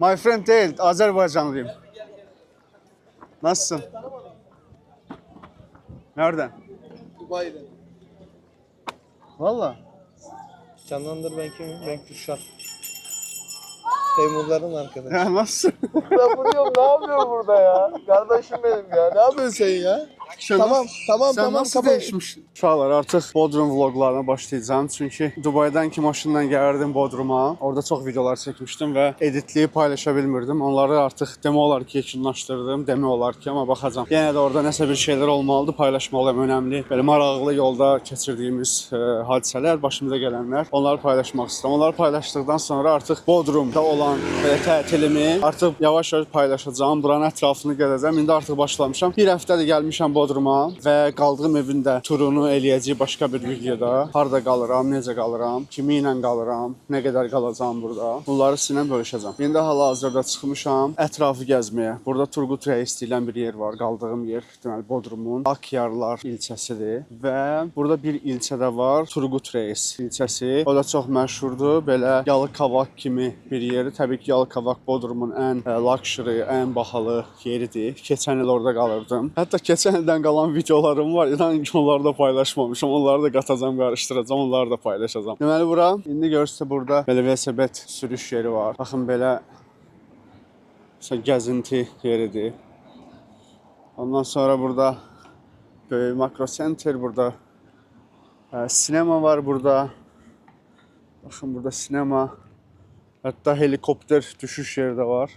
My friend değil, Azerbaycanlıyım. Nasılsın? Nereden? Dubai'den. Valla. Canlandır ben kimim? Ben Kürşat. Teymurların arkadaşı. Ya nasılsın? Ben vuruyorum, ne yapıyor burada ya? Kardeşim benim ya. Ne yapıyorsun sen ya? Tamam, tamam, Sen tamam. nasıl değişmişsin? Uşaqlar, artıq Bodrum vloglarına başlayacağım. Çünki Dubaydan ki maşınla gəlirdim Bodruma. Orada çox videolar çəkmişdim və editləyib paylaşa bilmirdim. Onları artıq demək olar ki, yekunlaşdırdım. Demək olar ki, amma baxacağam. Yenə də orada nəsə bir şeylər olmalıdır, paylaşmalıyam, önəmli. Belə maraqlı yolda keçirdiyimiz hadisələr, başımıza gələnlər. Onları paylaşmaq istəyirəm. Onları paylaşdıqdan sonra artıq Bodrumda olan belə tətilimi artıq yavaş-yavaş paylaşacağam. Buranın ətrafını gəzəcəm. İndi artıq başlamışam. Bir həftədir gəlmişəm Bodruma və qaldığım evin də turunu eləyəcəyik başqa bir videoda. Harda qalıram, necə qalıram, kimi ilə qalıram, nə qədər qalacağam burada. Bunları sizinlə bölüşəcəm. İndi hal-hazırda çıxmışam ətrafı gəzməyə. Burada Turgut Reis deyilən bir yer var, qaldığım yer. Deməli Bodrumun Akyarlar ilçəsidir və burada bir ilçədə var, Turgut Reis ilçəsi. O da çox məşhurdur. Belə Yalıqavaq kimi bir yeri. Təbii ki, Yalıqavaq Bodrumun ən luxury, ən bahalı yeridir. Keçən il orada qalırdım. Hətta keçən ildən qalan videolarım var. İnanın ki, onları da paylaşmamışam. Onları da qatacağam, qarışdıracağam, onları da paylaşacağam. Deməli bura, indi görürsünüz burada belə velosiped sürüş yeri var. Baxın belə gəzinti yeridir. Ondan sonra burada böyük makro center, burada sinema var burada. Baxın burada sinema. Hətta helikopter düşüş yeri də var.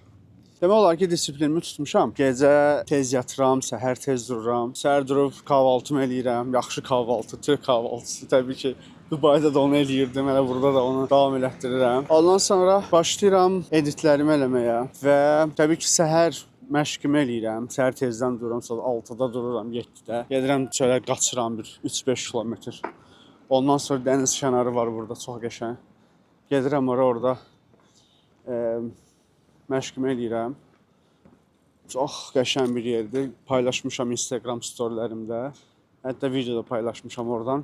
Demək olar ki, disiplinimi tutmuşam. Gecə tez yatıram, səhər tez dururam. Səhər durub kahvaltımı eləyirəm. Yaxşı kahvaltı, Türk kahvaltısı təbii ki. Dubayda da onu eləyirdim, elə burada da onu davam elətdirirəm. Ondan sonra başlayıram editlərimi eləməyə və təbii ki, səhər məşqimi eləyirəm. Səhər tezdən dururam, saat 6-da dururam, 7-də. Gedirəm çölə qaçıram bir 3-5 kilometr. Ondan sonra dəniz kənarı var burada, çox qəşəng. Gedirəm orada məşqimi eləyirəm. Çox qəşəng bir yerdir. Paylaşmışam Instagram storylərimdə. Hətta videoda paylaşmışam oradan.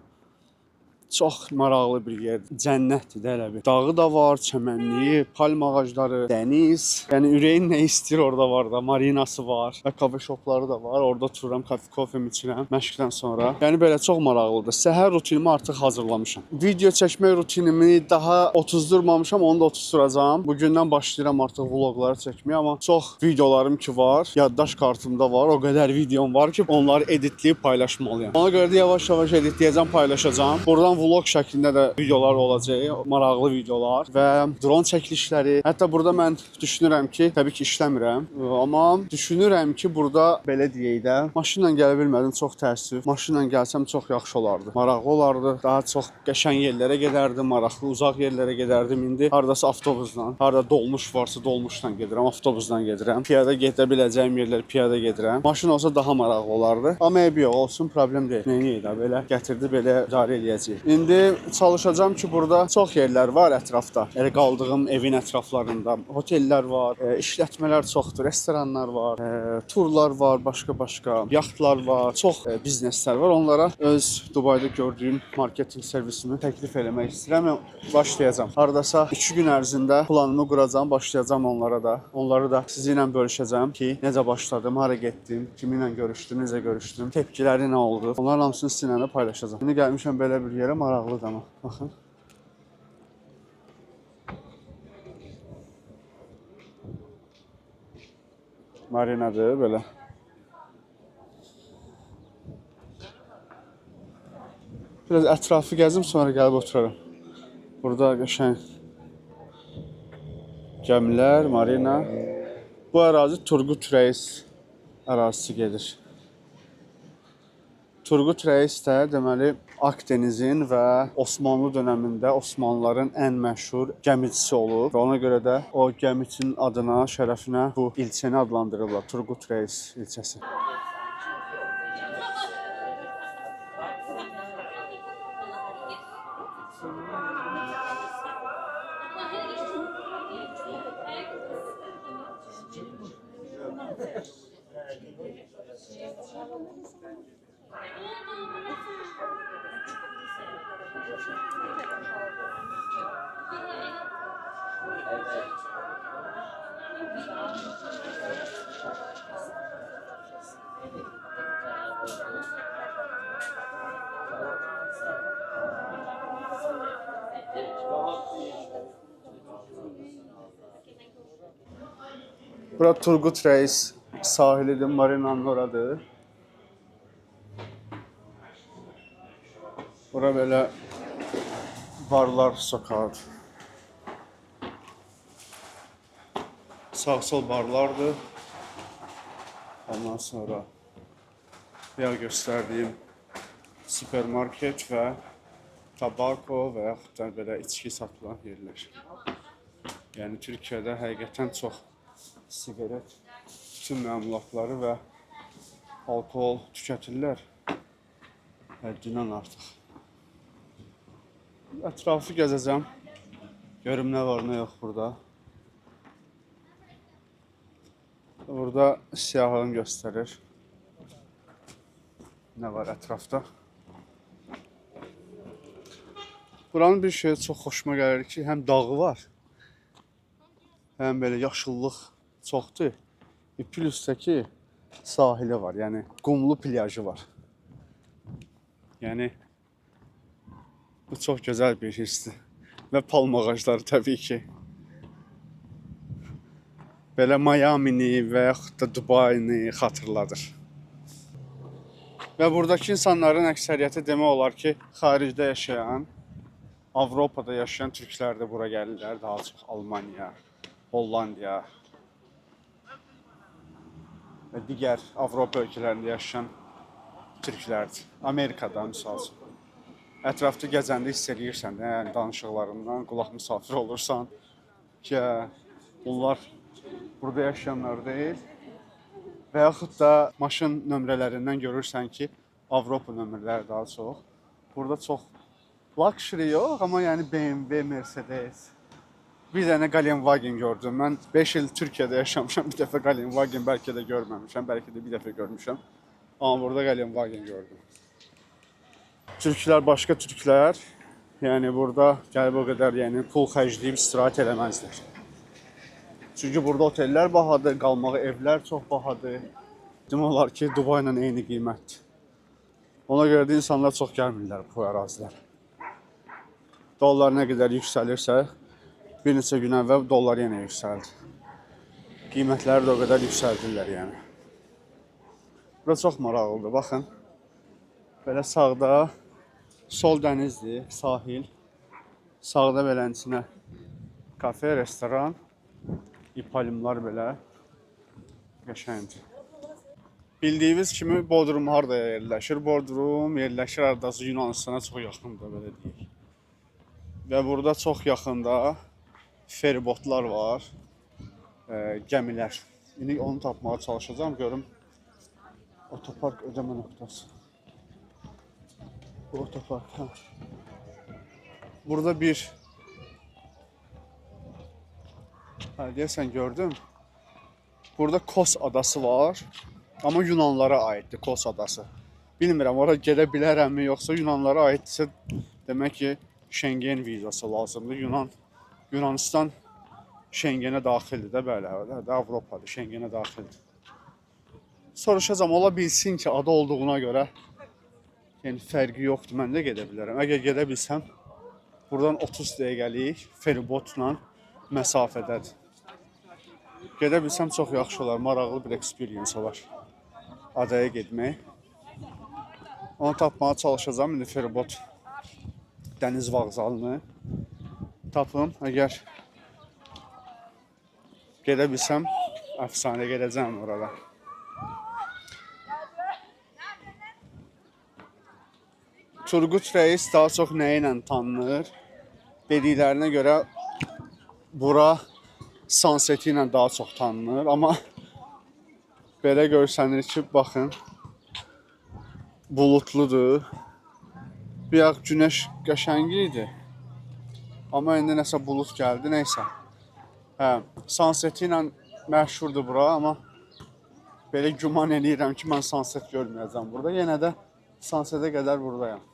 Çox maraqlı bir yerdir. Cənnətdir də elə bir. Dağı da var, çəmənliyi, palm ağacları, dəniz. Yəni ürəyin nə istəyir orada var da. Marinası var və kafe shopları da var. Orada otururam, kofemi içirəm məşqdən sonra. Yəni belə çox maraqlıdır. Səhər rutinimi artıq hazırlamışam. Video çəkmək rutinimi daha 30 durmamışam, onu da 30 duracağam. Bugündən başlayıram artıq vlogları çəkməyə, amma çox videolarım ki var. Yaddaş kartımda var. O qədər videom var ki, onları editləyib paylaşmalıyam. Ona görə də yavaş-yavaş editləyəcəm, paylaşacağam. Buradan vlog şəklində də videolar olacaq, maraqlı videolar və dron çəkilişləri. Hətta burada mən düşünürəm ki, təbii ki işləmirəm, amma düşünürəm ki, burada belə deyək də, maşınla gələ bilmədim, çox təəssüf. Maşınla gəlsəm çox yaxşı olardı. Maraqlı olardı. Daha çox qəşəng yerlərə gedərdim, maraqlı, uzaq yerlərə gedərdim. İndi hardasa avtobusla, harda dolmuş varsa dolmuşla gedirəm, avtobusla gedirəm. Piyada gedə biləcəyim yerlər piyada gedirəm. Maşın olsa daha maraqlı olardı. Amma eybi yox, olsun, problem deyil. Nəyini də belə gətirdi, belə idarə eləyəcəyik. İndi çalışacağam ki, burada çox yerlər var ətrafda. Elə qaldığım evin ətraflarında hotellər var, işlətmələr çoxdur, restoranlar var, turlar var, başqa-başqa, yaxtlar var, çox bizneslər var. Onlara öz Dubayda gördüyüm marketinq servisimi təklif eləmək istəyirəm. Başlayacağam. Hardasa 2 gün ərzində planımı quracağam, başlayacağam onlara da. Onları da sizinlə bölüşəcəm ki, necə başladım, hara getdim, kiminlə görüşdüm, necə görüşdüm, tepkiləri nə oldu. Onların hamısını sizinlə də paylaşacağam. İndi gəlmişəm belə bir yerə, maraqlıdır amma. Baxın. Marinadır belə. Biraz ətrafı gəzim, sonra gəlib oturaram. Burada qəşəng gəmilər, marina. Bu ərazi Turgut Reis ərazisi gedir. Turgut Reis də deməli Akdenizin və Osmanlı dönəmində Osmanlıların ən məşhur gəmicisi olub və ona görə də o gəmiçinin adına, şərəfinə bu ilçəni adlandırırlar, Turgut Reis ilçəsi. Bura Turgut Reis sahilidir, marinanın oradır. Bura böyle barlar sokağıdır. Sağ sol barlardır. Ondan sonra ya göstərdiyim supermarket və tabako və yaxud da belə içki satılan yerlər. Yəni Türkiyədə həqiqətən çox siqaret, bütün məmulatları və alkohol tükətirlər. Həddindən artıq. Ətrafı gəzəcəm. Görüm nə var, nə yox burada. Burada siyahılım göstərir. Nə var ətrafda. Buranın bir şeyi çox xoşuma gəlir ki, həm dağı var, həm belə yaşıllıq çoxdur. Plus da ki, sahili var, yəni qumlu plyajı var. Yəni bu çox gözəl bir hissdir. Və palm ağacları təbii ki. Belə Miami'ni və yaxud da Dubai'ni xatırladır. Və buradakı insanların əksəriyyəti demək olar ki, xaricdə yaşayan, Avropada yaşayan türklər də bura gəlirlər. Daha çox Almaniya, Hollandiya və digər Avropa ölkələrində yaşayan türklərdir. Amerikada misal üçün. Ətrafda gəzəndə hiss edirsən də, yəni danışıqlarından qulaq misafir olursan ki, bunlar burada yaşayanlar deyil. Və yaxud da maşın nömrələrindən görürsən ki, Avropa nömrələri daha çox. Burada çox luxury yox, amma yəni BMW, Mercedes. Bir dənə Galenwagen gördüm. Mən 5 il Türkiyədə yaşamışam, bir dəfə Galenwagen bəlkə də görməmişəm, bəlkə də bir dəfə görmüşəm. Amma burada Galenwagen gördüm. Türklər başqa türklər, yəni burada gəlib o qədər yəni pul xərcləyib istirahət eləməzlər. Çünki burada otellər bahadır, qalmağı evlər çox bahadır. Demək olar ki, Dubai ilə eyni qiymətdir. Ona görə də insanlar çox gəlmirlər bu ərazilərə. Dollar nə qədər yüksəlirsə, bir neçə gün əvvəl dollar yenə yüksəldi. Qiymətləri də o qədər yüksəldirlər yəni. Bura çox maraqlıdır, baxın. Belə sağda sol dənizdir, sahil. Sağda belənçinə kafe, restoran, ipalimlar belə qəşəngdir. Bildiyiniz kimi Bodrum harada yerləşir? Bodrum yerləşir hardasa Yunanistana çox yaxındır, belə deyək. Və burada çox yaxında feribotlar var, gəmilər. İndi onu tapmağa çalışacağım, görüm otopark ödəmə nöqtəsi. Bu otopark, hə. Burada bir, deyəsən gördüm. Burada Kos adası var, amma Yunanlara aiddir Kos adası. Bilmirəm, ora gedə bilərəmmi, yoxsa Yunanlara aiddirsə, demək ki, Şengen vizası lazımdır. Yunanistan Şengenə daxildir də, bəli, Avropadır, Şengenə daxildir. Soruşacağım, ola bilsin ki, adı olduğuna görə yəni fərqi yoxdur, mən də gedə bilərəm. Əgər gedə bilsəm, buradan 30 dəqiqəlik feribotla məsafədədir. Gedə bilsəm çox yaxşı olar, maraqlı bir experience olar adaya getmək. Onu tapmağa çalışacağım, indi feribot dəniz vağzalını tapım. Əgər gedə bilsəm, əfsanə gedəcəm orada. Turgut Reis daha çox nə ilə tanınır? Dediklərinə görə bura sunseti ilə daha çox tanınır. Amma belə görsənir ki, baxın, bulutludur. Bir az günəş qəşəng idi. Amma indi nəsə bulut gəldi, neysə. Sunseti ilə məşhurdur bura, amma belə güman eləyirəm ki, mən sunset görməyəcəm burada. Yenə də sunsetə qədər buradayam.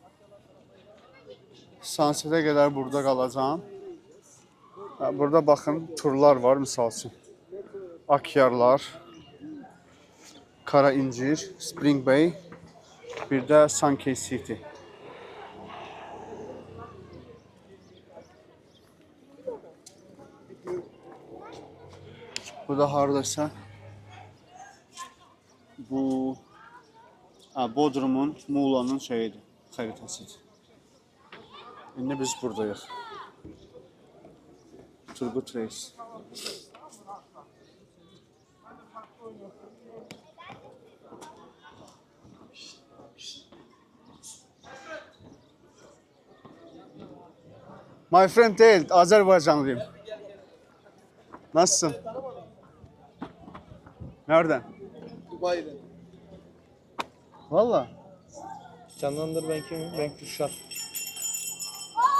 Sunsetə qədər burada qalacağım. Burada baxın, turlar var misal üçün. Akyarlar, Kara İncir, Spring Bay, bir də Sunkey City. Bu da hardasa bu Bodrum'un, Muğla'nın şeyidir, xəritəsidir. İndi biz buradayıq. Turgut Reis. My friend değil, Azerbaycanlıyım. Nasılsın? Nereden? Dubai'den. Valla. Canlandır ben kimim? Ben Kürşat.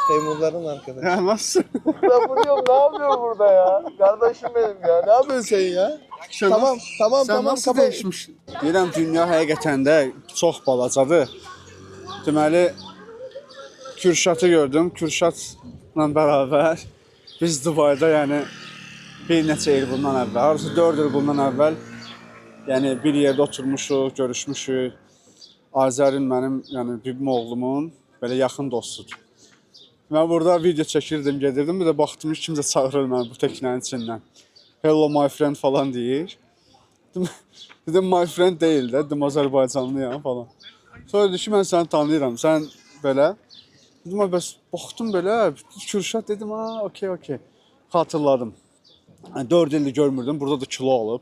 Teymurların arkadaşı. Ya nasılsın? Ben vuruyorum, ne yapıyorsun burada ya? Kardeşim benim ya. Ne yapıyorsun sen ya? Tamam, tamam, Sen tamam. nasıl dəyişmişsin? Deyirəm, dünya həqiqətən də çox balacadır. Deməli, Kürşatı gördüm. Kürşatla bərabər biz Dubayda, yəni bir neçə il bundan əvvəl, arası 4 il bundan əvvəl, yəni bir yerdə oturmuşuq, görüşmüşük. Azərin mənim, yəni bibim oğlumun belə yaxın dostudur. Mən burada video çəkirdim, gedirdim, bir də baxdım ki, kimsə çağırır məni bu təknənin içindən. Hello my friend falan deyir. Dedim my friend deyil də, dedim Azərbaycanlıyam falan. Sonra dedi ki, mən səni tanıyıram, sən belə. Dedim, bəs baxdım belə, Kürşat dedim, ha, okey. Xatırladım. 4 ildir görmürdüm, burada da kilo alıb.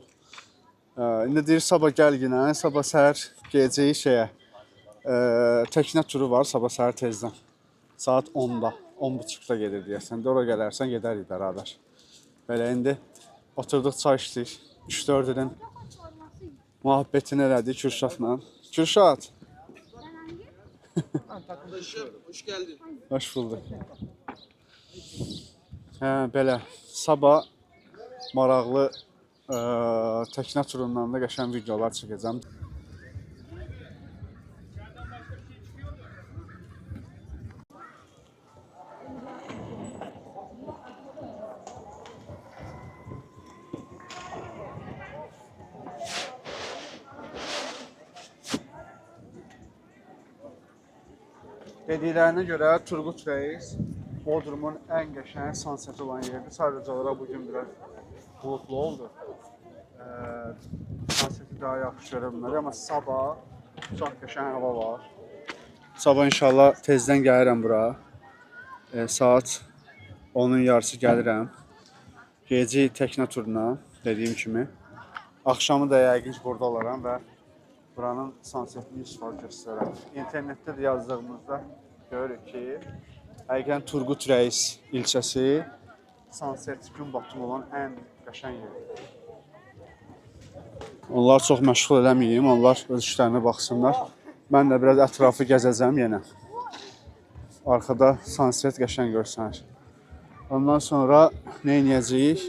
İndi deyir, sabah gəl yenə, sabah səhər gedəcəyik şeyə. Təknə turu var, sabah səhər tezdən. Saat 10-da, 10:30-da gedir deyəsən. Də ora gələrsən, gedərik bərabər. Belə indi oturduq, çay içdik. 3-4 ilin muhabbetini elədik Kürşatla. Kürşat. Hoş geldin. Hoş bulduk. Belə, sabah maraqlı təknə turundan da qəşəng videolar çəkəcəm. Dediklərinə görə Turgut Reis Bodrumun ən qəşəng sunseti olan yerdir. Sadəcə olaraq bugün biraz bulutlu oldu. Sunseti daha yaxşı görə bilmədik, amma sabah çox qəşəng hava var. Sabah inşallah tezdən gəlirəm bura. Saat 10-un yarısı gəlirəm. Gecə təknə turuna, dediyim kimi. Axşamı da yəqin burada olaram və buranın sunsetini ispat göstərəm. İnternetdə də yazdığımızda görürük ki, həqiqətən Turgut Reis ilçəsi sunset gün batımı olan ən qəşəng yerdir. Onlar çox məşğul eləməyim, onlar öz işlərinə baxsınlar. Mən də biraz ətrafı gəzəcəm yenə. Arkada sunset qəşəng görsənir. Ondan sonra nə edəcəyik?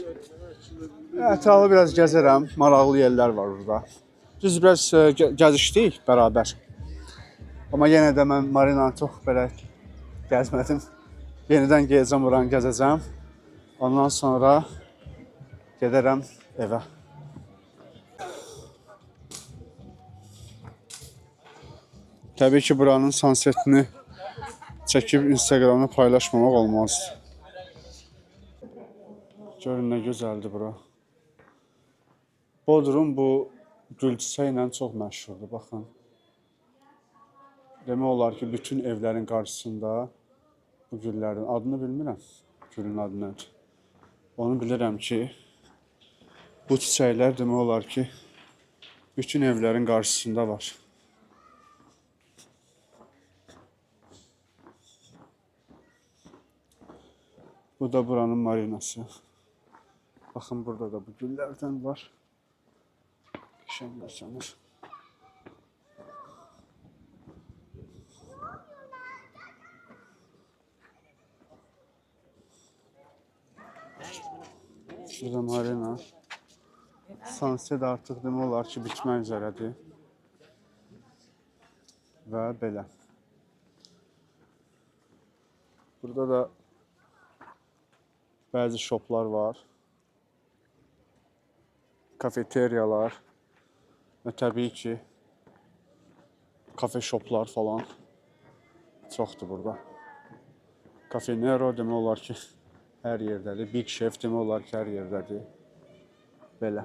Ətrafı biraz gəzərəm, maraqlı yerlər var burada. Biz biraz gəzişdik bərabər. Amma yenə də mən Marinanı çox belə gəzmədim. Yenidən gedəcəm, oranı gəzəcəm. Ondan sonra gedərəm evə. Təbii ki, buranın sunsetini çəkib Instagramda paylaşmamaq olmazdı. Görün nə gözəldir bura. Bodrum bu gülçiçək ilə çox məşhurdur, baxın. Demək olar ki, bütün evlərin qarşısında bu güllərin adını bilmirəm, gülün adını. Onu bilirəm ki, bu çiçəklər demək olar ki, bütün evlərin qarşısında var. Bu da buranın marinası. Baxın, burada da bu güllərdən var. Qəşəng görsənir. Burada marina. Sunset artıq demək olar ki, bitmək üzrədir. Və belə. Burada da bəzi şoplar var. kafeteriyalar və təbii ki, kafe shoplar falan çoxdur burada. Cafe Nero demək olar ki, hər yerdədir. Big Chef demək olar ki, hər yerdədir. Belə.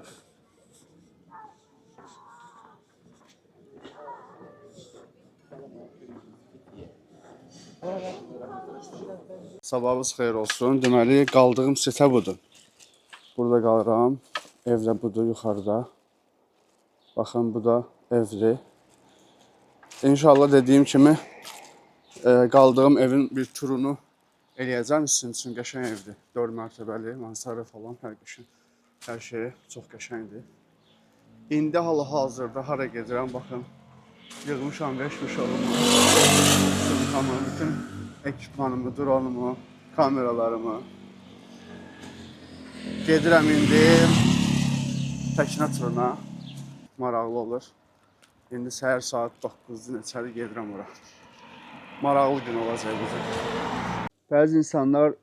Sabahınız xeyir olsun. Deməli, qaldığım sitə budur. Burada qalıram. Ev də budur yuxarıda. Baxın, bu da evdir. İnşallah dediyim kimi qaldığım evin bir turunu eləyəcəm. Sizin üçün qəşəng evdir. 4 mərtəbəli, mansarı falan hər qəşəng. Hər şey çox qəşəngdir. İndi hal-hazırda hara gedirəm, baxın. Yığmışam 5 uşağımı. Bütün ekipmanımı, dronumu, kameralarımı. Gedirəm indi Təkinə turuna. Maraqlı olur. İndi səhər saat 9-da neçəli gedirəm ora. Maraqlı gün olacaq bizim. Bəzi insanlar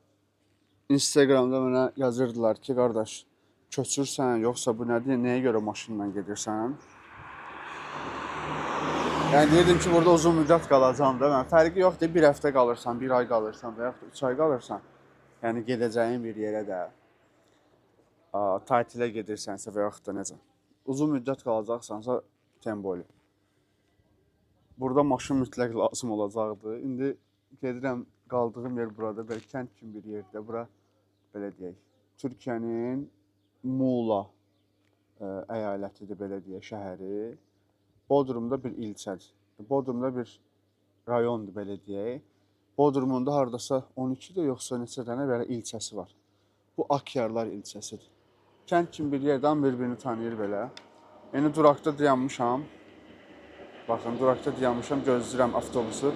Instagramda mənə yazırdılar ki, qardaş, köçürsən, yoxsa bu nədir, nəyə görə maşınla gedirsən? Yəni deyirdim ki, burada uzun müddət qalacam da. Fərqi yoxdur, bir həftə qalırsan, bir ay qalırsan və yaxud da 3 ay qalırsan. Yəni gedəcəyin bir yerə də, tatilə gedirsənsə və yaxud da necə. Uzun müddət qalacaqsansa, temboli. Burada maşın mütləq lazım olacaqdı. İndi gedirəm, qaldığım yer burada, belə kənd kimi bir yerdə. Bura, belə deyək, Türkiyənin Muğla əyalətidir, belə deyək, şəhəri. Bodrumda bir ilçədir. Bodrumda bir rayondur, belə deyək. Bodrumun da hardasa 12-də yoxsa neçə dənə belə ilçəsi var. Bu Akyarlar ilçəsidir. Kənd kimi bir yerdən bir-birini tanıyır belə. Yəni duraqda dayanmışam. Baxın, duraqda dayanmışam, gözləyirəm avtobusu.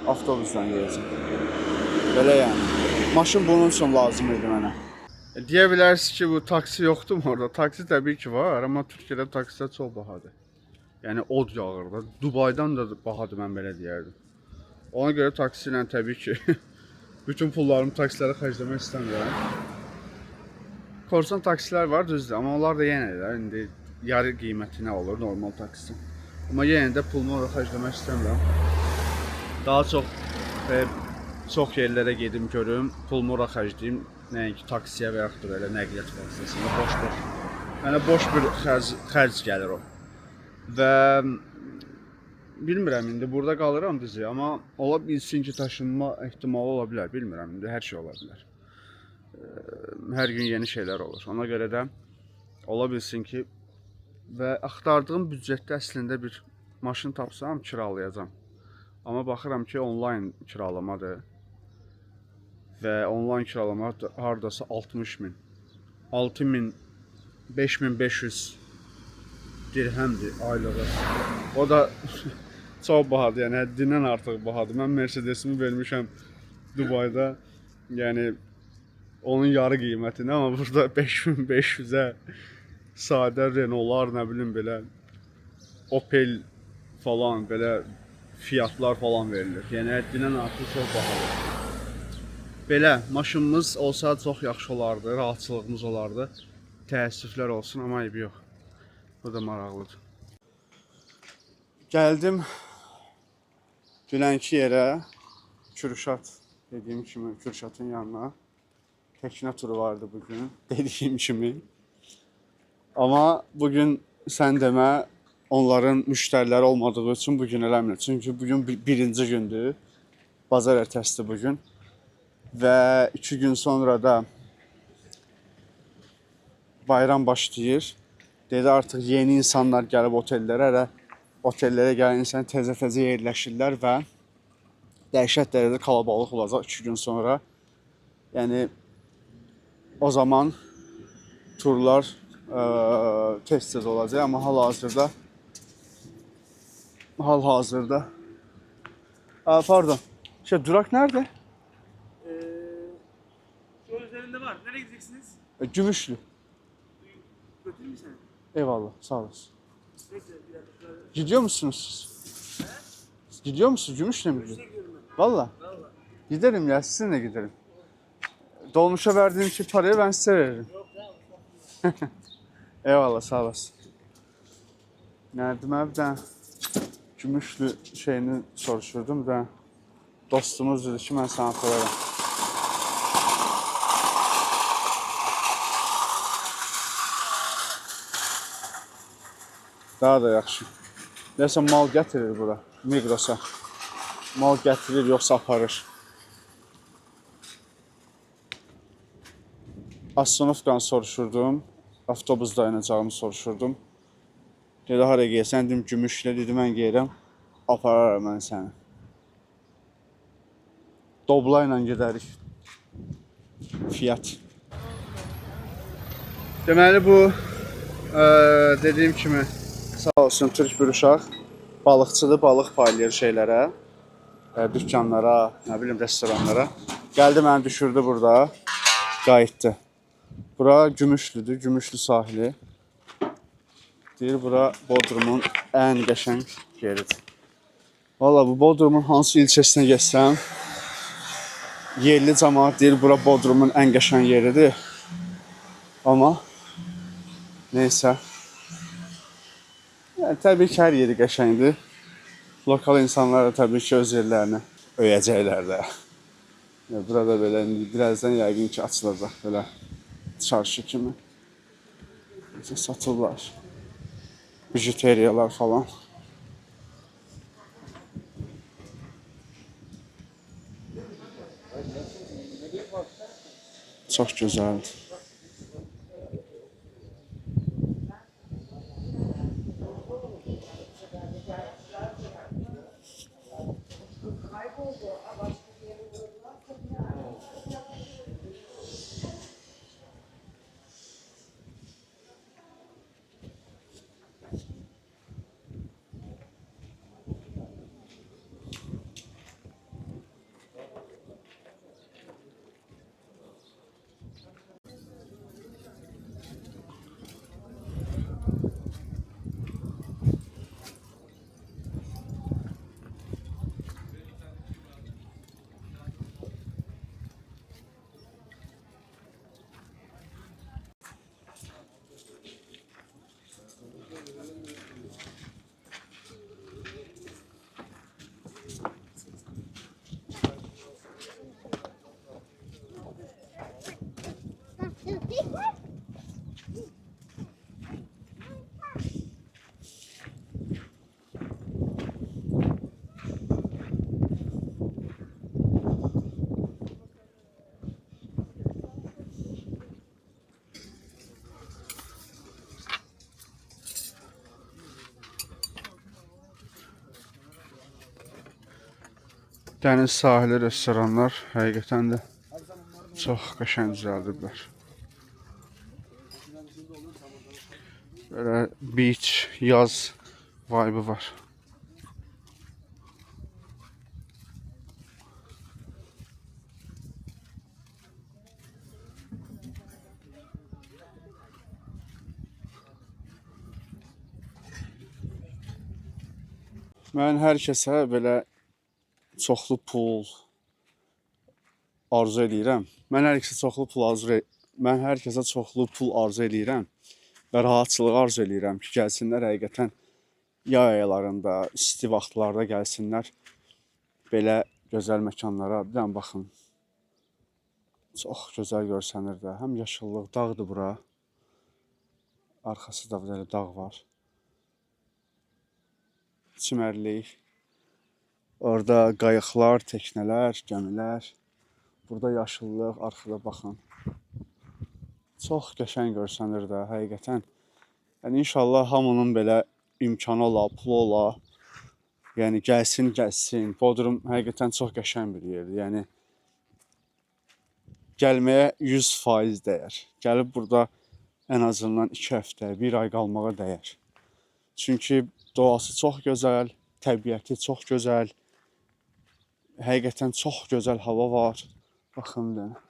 Avtobusdan yeyəcəm. Belə yəni. Maşın bunun üçün lazım idi mənə. Deyə bilərsiniz ki, bu taksi yoxdur mu orada? Taksi təbii ki var, amma Türkiyədə taksilər çox bahadır. Yəni od yağır da. Dubaydan da bahadır, mən belə deyərdim. Ona görə taksi ilə təbii ki, bütün pullarımı taksilərə xərcləmək istəmirəm. Korsan taksilər var, düzdür, amma onlar da yenə də indi yarı qiymətinə olur normal taksi. Amma yenə də pulumu oraya xərcləmək istəmirəm. Daha çox yerlərə gedim, görüm, pulumu oraya xərcləyim. Nəinki taksiyə və yaxud da belə nəqliyyat vasitəsində boş-boş. Mənə boş bir xərc gəlir o. Və bilmirəm, indi burada qalıram düzü, amma ola bilsin ki, daşınma ehtimalı ola bilər, bilmirəm, indi hər şey ola bilər. Hər gün yeni şeylər olur, ona görə də ola bilsin ki, və axtardığım büdcətdə əslində bir maşın tapsam, kiralayacam. Amma baxıram ki, onlayn kiralamadır və onlayn kiralama hardasa 60.000, 6.000, 5.500 dirhəmdir aylığı. O da çox bahadır, yəni həddindən artıq bahadır. Mən Mercedesimi vermişəm Dubayda, yəni onun yarı qiymətinə, amma burada 5500-ə sadə Renaultlar, nə bilim belə Opel falan belə fiyatlar falan verilir. Yəni həddindən artıq çox bahadır. Belə maşınımız olsa çox yaxşı olardı, rahatçılığımız olardı. Təəssüflər olsun, amma eybi yox. Bu da maraqlıdır. Gəldim dünənki yerə, Kürşat, dediyim kimi Kürşatın yanına. Təkinə turu vardı bugün, dediyim kimi. Amma bugün sən demə, onların müştəriləri olmadığı üçün bugün eləmir. Çünki bugün birinci gündür, bazar ertəsidir bugün. Və 2 gün sonra da bayram başlayır. Dedi artıq yeni insanlar gəlib otellərə, otellərə gələn insan təzə-təzə yerləşirlər və dəhşət dərəcədə kalabalıq olacaq 2 gün sonra. Yəni o zaman turlar tez-tez olacaq, amma hal-hazırda pardon, durak nerede? Yol üzerinde var. Nereye gideceksiniz? Gümüşlü. Götüreyim mi seni? Eyvallah, sağ olasın. Bekle bir dakika. Gidiyor musunuz siz? Gidiyor musunuz? Gümüşlü mi gidiyor? Valla. Giderim ya, sizinle giderim. Dolmuşa verdiğim için parayı ben size veririm. Eyvallah, sağ olasın. Deməli bir dənə gümüşlü şeyini soruşurdum da dostumuz dedi ki, mən sənə apararam. Daha da yaxşı. Nəsə mal gətirir bura, Migrosa. Mal gətirir, yoxsa aparır. Astanovkanı soruşurdum, avtobus dayanacağımı soruşurdum. Dedi, hara geyirsən? Dedim, gümüşlə, dedi, mən geyirəm, apararam mən səni. Dobla ilə gedərik. Fiyat. Deməli bu, dediyim kimi, sağ olsun Türk bir uşaq, balıqçıdır, balıq paylayır şeylərə, dükkanlara, nə bilim, restoranlara. Gəldi, məni düşürdü burada, qayıtdı. Bura Gümüşlüdür, Gümüşlü sahili. Deyir, bura Bodrumun ən qəşəng yeridir. Valla bu Bodrumun hansı ilçəsinə geçsəm, yerli cəmaət deyir, bura Bodrumun ən qəşəng yeridir. Amma, neysə. Yəni, təbii ki, hər yeri qəşəngdir. Lokal insanlar da təbii ki, öz yerlərini öyəcəklər də. Burada belə, birazdan yəqin ki, açılacaq belə çarşı kimi. Satırlar. Bijuteriyalar falan. Çox gözəldir. Dəniz sahili restoranlar həqiqətən də çox qəşəng düzəldiblər. Belə beach, yaz vibe'ı var. Mən hər kəsə belə çoxlu pul arzu edirəm. Mən hər kəsə çoxlu pul arzu edirəm və rahatçılıq arzu edirəm ki, gəlsinlər həqiqətən yay aylarında, isti vaxtlarda gəlsinlər belə gözəl məkanlara. Bir dənə baxın. Çox gözəl görsənir də. Həm yaşıllıq, dağdır bura. Arxası da belə dağ var. Çimərlik. Orada qayıqlar, teknələr, gəmilər. Burada yaşıllıq, arxada baxın. Çox qəşəng görsənir də, həqiqətən. Yəni, inşallah hamının belə imkanı ola, pulu ola. Yəni, gəlsin. Bodrum həqiqətən çox qəşəng bir yerdir. Yəni, gəlməyə 100% dəyər. Gəlib burada ən azından 2 həftə, 1 ay qalmağa dəyər. Çünki doğası çox gözəl, təbiəti çox gözəl. Həqiqətən çox gözəl hava var. Baxın bir dənə.